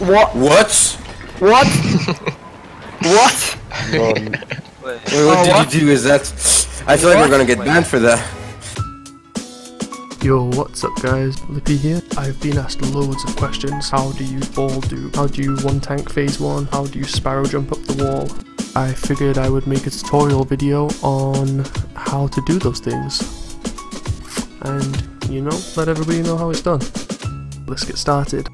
What? What? What? What? What did you do? Is that? I feel like we're gonna get banned for that. Yo, what's up guys, LiiiPy here. I've been asked loads of questions. How do you ball dupe? How do you one tank phase 1? How do you Sparrow jump up the wall? I figured I would make a tutorial video on how to do those things. And, you know, let everybody know how it's done. Let's get started.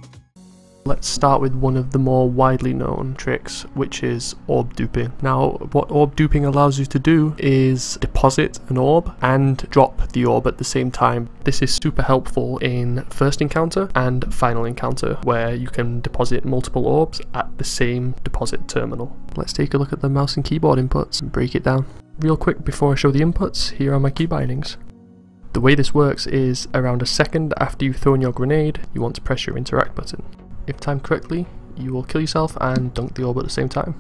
Let's start with one of the more widely known tricks, which is orb duping. Now, what orb duping allows you to do is deposit an orb and drop the orb at the same time. This is super helpful in first encounter and final encounter, where you can deposit multiple orbs at the same deposit terminal. Let's take a look at the mouse and keyboard inputs and break it down. Real quick before I show the inputs, here are my key bindings. The way this works is around a second after you've thrown your grenade, you want to press your interact button. If timed correctly, you will kill yourself and dunk the orb at the same time.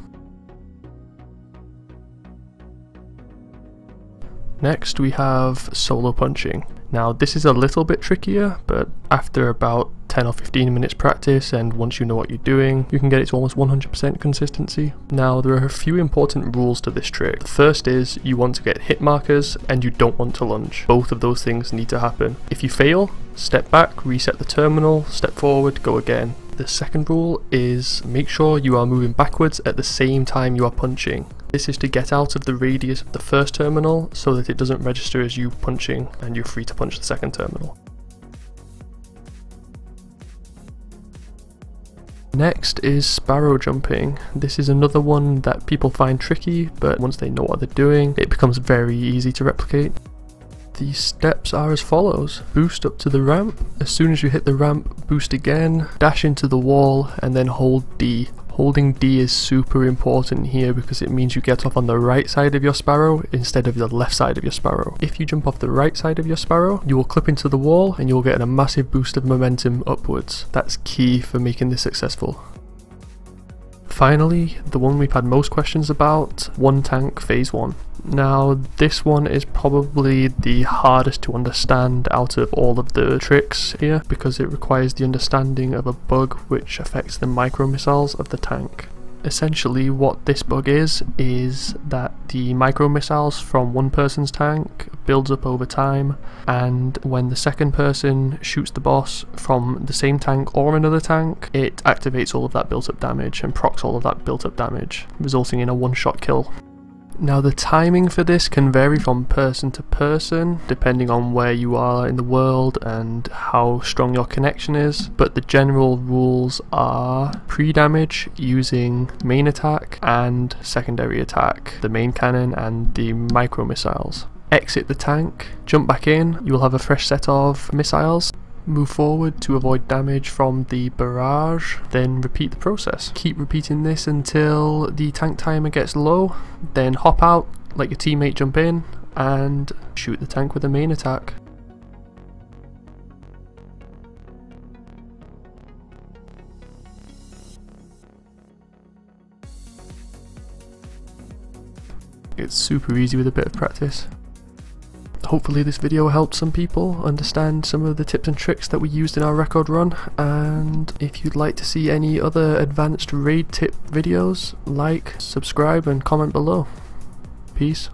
Next we have solo punching. Now this is a little bit trickier, but after about 10 or 15 minutes practice and once you know what you're doing, you can get it to almost 100% consistency. Now there are a few important rules to this trick. The first is you want to get hit markers and you don't want to lunge. Both of those things need to happen. If you fail, step back, reset the terminal, step forward, go again. The second rule is make sure you are moving backwards at the same time you are punching. This is to get out of the radius of the first terminal so that it doesn't register as you punching and you're free to punch the second terminal. Next is Sparrow jumping. This is another one that people find tricky, but once they know what they're doing, it becomes very easy to replicate. The steps are as follows. Boost up to the ramp. As soon as you hit the ramp, boost again, dash into the wall, and then hold D. Holding D is super important here because it means you get off on the right side of your Sparrow instead of the left side of your Sparrow. If you jump off the right side of your Sparrow, you will clip into the wall and you'll get a massive boost of momentum upwards. That's key for making this successful. Finally, the one we've had most questions about, one tank phase 1. Now this one is probably the hardest to understand out of all of the tricks here because it requires the understanding of a bug which affects the micro missiles of the tank. Essentially what this bug is that the micro missiles from one person's tank builds up over time, and when the second person shoots the boss from the same tank or another tank, it activates all of that built up damage and procs all of that built up damage, resulting in a one-shot kill. Now the timing for this can vary from person to person depending on where you are in the world and how strong your connection is, but the general rules are pre-damage using main attack and secondary attack, the main cannon and the micro missiles. Exit the tank, jump back in, you will have a fresh set of missiles. Move forward to avoid damage from the barrage, then repeat the process. Keep repeating this until the tank timer gets low, then hop out, let your teammate jump in, and shoot the tank with a main attack. It's super easy with a bit of practice. Hopefully this video helped some people understand some of the tips and tricks that we used in our record run, and if you'd like to see any other advanced raid tip videos, like, subscribe and comment below. Peace.